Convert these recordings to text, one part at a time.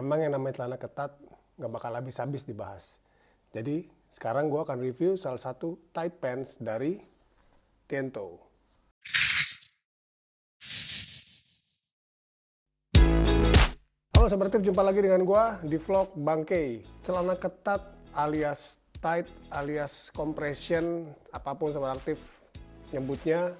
Emang yang namanya celana ketat nggak bakal habis-habis dibahas. Jadi sekarang gue akan review salah satu tight pants dari Tiento. Halo Sobat Aktif, jumpa lagi dengan gue di vlog Bangkei. Celana ketat alias tight alias compression, apapun Sobat Aktif nyebutnya.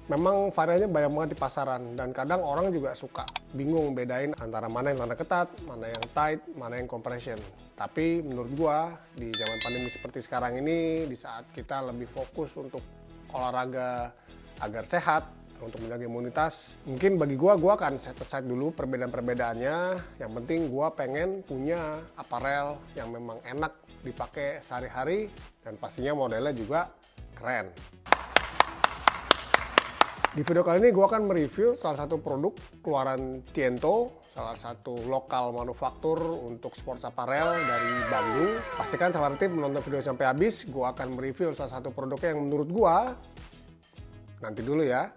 Memang variannya banyak banget di pasaran dan kadang orang juga suka bingung bedain antara mana yang celana ketat, mana yang tight, mana yang compression. Tapi menurut gua di zaman pandemi seperti sekarang ini, di saat kita lebih fokus untuk olahraga agar sehat, untuk menjaga imunitas, mungkin bagi gua akan set aside dulu perbedaan-perbedaannya. Yang penting gua pengen punya apparel yang memang enak dipakai sehari-hari dan pastinya modelnya juga keren. Di video kali ini gue akan mereview salah satu produk keluaran Tiento, salah satu lokal manufaktur untuk sports apparel dari Bandung. Pastikan Sobat Aktif menonton video sampai habis, gue akan mereview salah satu produknya yang menurut gue, nanti dulu ya.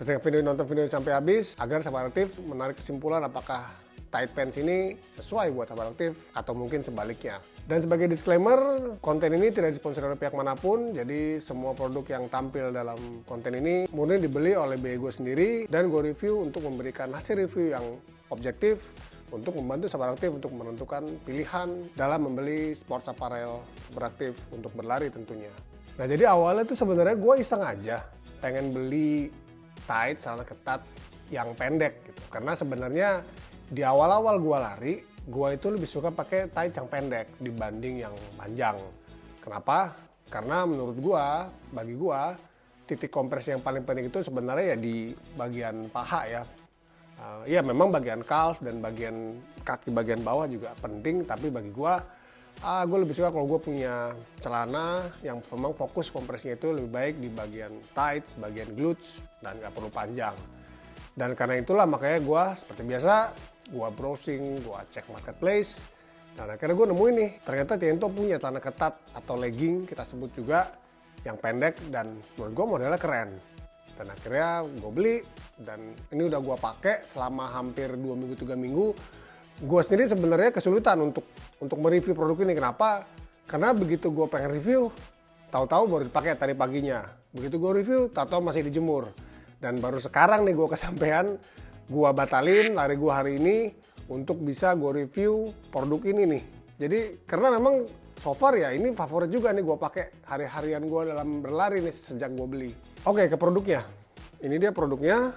Pastikan nonton video sampai habis agar Sobat Aktif menarik kesimpulan apakah tight pants ini sesuai buat Sobat Aktif atau mungkin sebaliknya. Dan sebagai disclaimer, konten ini tidak disponsori oleh pihak manapun, jadi semua produk yang tampil dalam konten ini murni dibeli oleh BE gue sendiri dan gue review untuk memberikan hasil review yang objektif untuk membantu Sobat Aktif untuk menentukan pilihan dalam membeli sports apparel beraktif untuk berlari tentunya. Nah jadi awalnya tuh sebenarnya gue iseng aja pengen beli tight celana ketat yang pendek gitu, karena sebenarnya di awal-awal gue lari, gue itu lebih suka pakai tights yang pendek dibanding yang panjang. Kenapa? Karena menurut gue, bagi gue, titik kompresi yang paling penting itu sebenarnya ya di bagian paha ya. Ya memang bagian calf dan bagian kaki bagian bawah juga penting, tapi bagi gue lebih suka kalau gue punya celana yang memang fokus kompresinya itu lebih baik di bagian tights, bagian glutes, dan gak perlu panjang. Dan karena itulah makanya gue seperti biasa, gue browsing, gue cek marketplace, dan akhirnya gue nemuin nih, ternyata Tiento punya celana ketat atau legging kita sebut juga, yang pendek dan menurut gue modelnya keren. Dan akhirnya gue beli, dan ini udah gue pakai selama hampir 2 minggu 3 minggu. Gue sendiri sebenarnya kesulitan untuk mereview produk ini. Kenapa? Karena begitu gue pengen review, tahu-tahu baru dipakai tadi paginya. Begitu gue review, tahu-tahu masih dijemur. Dan baru sekarang nih gue kesampean, gue batalin lari gue hari ini untuk bisa gue review produk ini nih. Jadi karena memang so far ya ini favorit juga nih gue pakai hari-harian gue dalam berlari nih sejak gue beli. Oke, ke produknya. Ini dia produknya.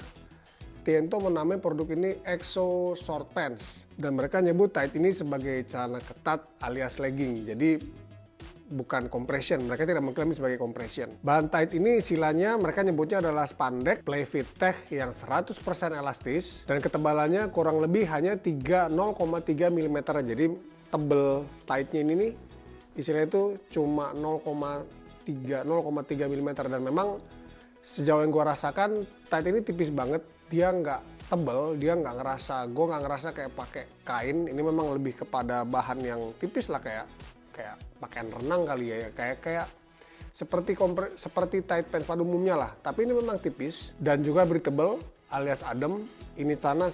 Tiento menamai produk ini Exo Short Pants. Dan mereka nyebut tight ini sebagai celana ketat alias legging. Jadi bukan compression, mereka tidak mengklaim sebagai compression. Bahan tight ini istilahnya mereka nyebutnya adalah spandex Playfit Tech yang 100% elastis dan ketebalannya kurang lebih hanya 0,3 mm. Jadi tebel tightnya ini nih istilahnya itu cuma 0,3 mm dan memang sejauh yang gua rasakan tight ini tipis banget, dia nggak tebel, dia nggak ngerasa, gue nggak ngerasa kayak pakai kain. Ini memang lebih kepada bahan yang tipis lah, kayak pakaian renang kali ya, kayak seperti tight pants pada umumnya lah, tapi ini memang tipis dan juga breathable alias adem. Ini celana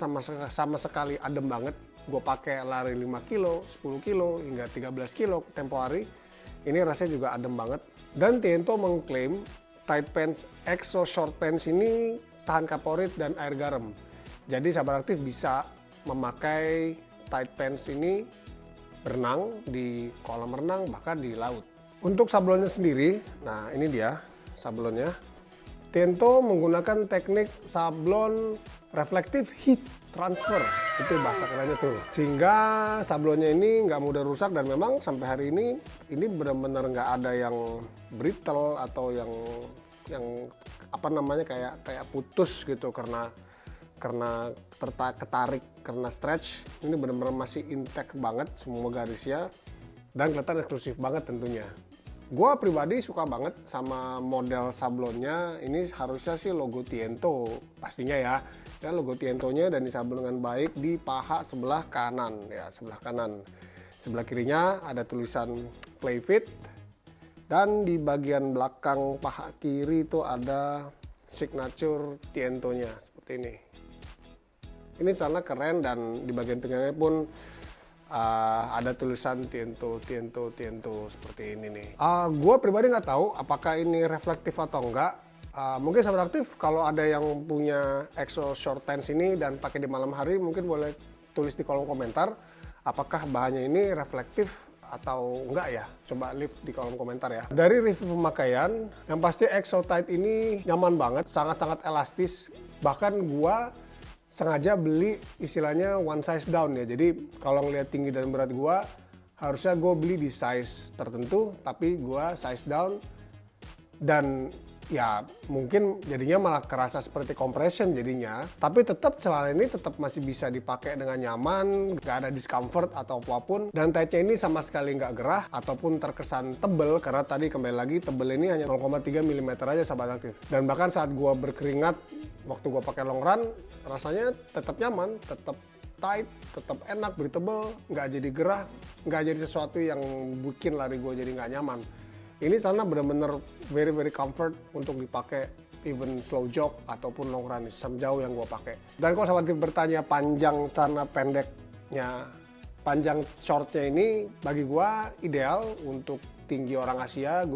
sama sekali adem banget. Gue pakai lari 5 kilo, 10 kilo hingga 13 kilo tempo hari. Ini rasanya juga adem banget. Dan Tiento mengklaim tight pants Exo Short Pants ini tahan kaporit dan air garam. Jadi Sobat Aktif bisa memakai tight pants ini berenang di kolam renang, bahkan di laut. Untuk sablonnya sendiri, nah ini dia sablonnya. Tiento menggunakan teknik sablon reflective heat transfer, itu bahasa kerennya tuh. Sehingga sablonnya ini nggak mudah rusak dan memang sampai hari ini benar-benar nggak ada yang brittle atau yang apa namanya kayak putus gitu karena ketarik, karena stretch. Ini benar-benar masih intact banget semua garisnya dan kelihatan eksklusif banget tentunya. Gua pribadi suka banget sama model sablonnya. Ini harusnya sih logo Tiento pastinya ya. Dan logo Tientonya dan disablon dengan baik di paha sebelah kanan ya, sebelah kanan. Sebelah kirinya ada tulisan Playfit dan di bagian belakang paha kiri itu ada signature Tientonya seperti ini. Ini celana keren dan di bagian pinggangnya pun ada tulisan Tiento seperti ini nih. Gue pribadi nggak tahu apakah ini reflektif atau enggak. Mungkin sahabat aktif kalau ada yang punya EXO short pants ini dan pakai di malam hari mungkin boleh tulis di kolom komentar apakah bahannya ini reflektif atau enggak ya. Coba leave di kolom komentar ya. Dari review pemakaian, yang pasti EXO Tight ini nyaman banget, sangat-sangat elastis. Bahkan gua sengaja beli istilahnya one size down ya. Jadi kalau ngeliat tinggi dan berat gua, harusnya gue beli di size tertentu, tapi gua size down. Dan ya mungkin jadinya malah kerasa seperti compression jadinya. Tapi tetap celana ini tetap masih bisa dipakai dengan nyaman, gak ada discomfort atau apapun. Dan tightnya ini sama sekali nggak gerah ataupun terkesan tebel, karena tadi kembali lagi tebel ini hanya 0,3 mm aja sahabat aktif. Dan bahkan saat gua berkeringat waktu gua pakai long run, rasanya tetap nyaman, tetap tight, tetap enak, breathable, nggak jadi gerah, nggak jadi sesuatu yang bikin lari gua jadi nggak nyaman. Ini celana bener-bener very comfort untuk dipakai even slow jog ataupun long run sejauh yang gue pakai. Dan kalau sahabat bertanya panjang celana pendeknya, panjang shortnya ini bagi gue ideal untuk tinggi orang Asia.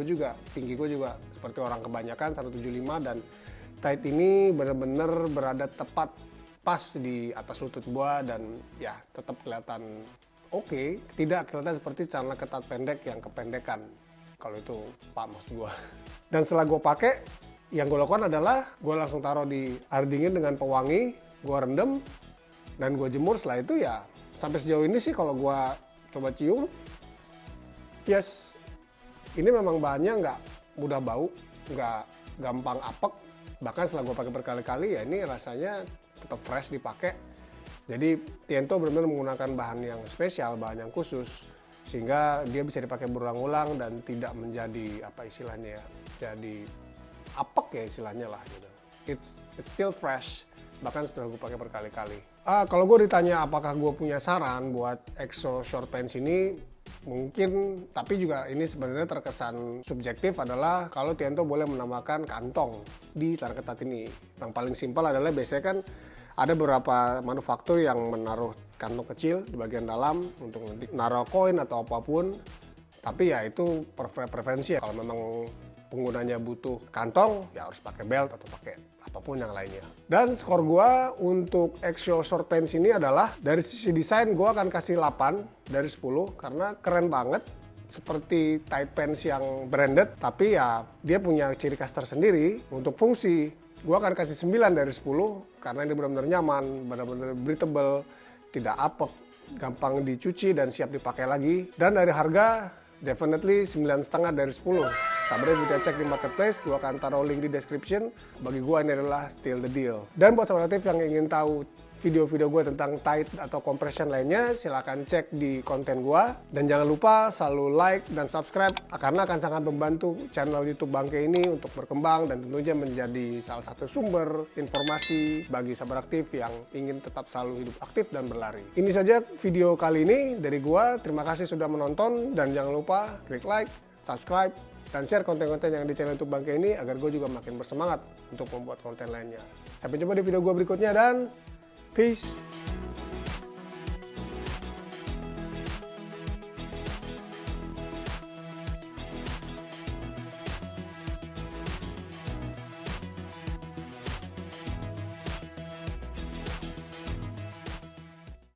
Tinggi gue juga seperti orang kebanyakan 175 dan tight ini bener-bener berada tepat pas di atas lutut gue dan ya tetap kelihatan oke. Tidak kelihatan seperti celana ketat pendek yang kependekan. Kalau itu Pak maksud gue. Dan setelah gue pakai, yang gue lakukan adalah gue langsung taruh di air dingin dengan pewangi, gue rendam, dan gue jemur. Setelah itu ya sampai sejauh ini sih kalau gue coba cium, yes, ini memang bahannya nggak mudah bau, nggak gampang apek. Bahkan setelah gue pakai berkali-kali ya ini rasanya tetap fresh dipakai. Jadi Tiento benar-benar menggunakan bahan yang spesial, bahan yang khusus, sehingga dia bisa dipakai berulang-ulang dan tidak menjadi apa istilahnya ya, jadi apek ya istilahnya lah gitu. It's still fresh bahkan setelah gue pakai berkali-kali. Kalau gue ditanya apakah gue punya saran buat EXO short pants ini, mungkin, tapi juga ini sebenarnya terkesan subjektif adalah kalau Tiento boleh menambahkan kantong di celana ketat ini. Yang paling simpel adalah biasanya kan ada beberapa manufaktur yang menaruh kantong kecil di bagian dalam untuk naruh koin atau apapun. Tapi ya itu preferensi ya. Kalau memang penggunanya butuh kantong, ya harus pakai belt atau pakai apapun yang lainnya. Dan skor gua untuk EXO short pants ini adalah dari sisi desain gua akan kasih 8 dari 10 karena keren banget. Seperti tight pants yang branded, tapi ya dia punya ciri khas tersendiri. Untuk fungsi, gue akan kasih 9 dari 10 karena ini benar-benar nyaman, benar-benar breathable, tidak apek, gampang dicuci dan siap dipakai lagi. Dan dari harga, definitely 9,5 dari 10. Sabarnya bisa cek di marketplace, gue akan taruh link di description. Bagi gue ini adalah still the deal. Dan buat sahabat aktif yang ingin tahu video-video gue tentang tight atau compression lainnya, silahkan cek di konten gue. Dan jangan lupa selalu like dan subscribe karena akan sangat membantu channel YouTube Bangke ini untuk berkembang dan tentunya menjadi salah satu sumber informasi bagi sahabat aktif yang ingin tetap selalu hidup aktif dan berlari. Ini saja video kali ini dari gue. Terima kasih sudah menonton dan jangan lupa klik like, subscribe, dan share konten-konten yang di channel YouTube Bangke ini agar gue juga makin bersemangat untuk membuat konten lainnya. Sampai jumpa di video gue berikutnya dan peace.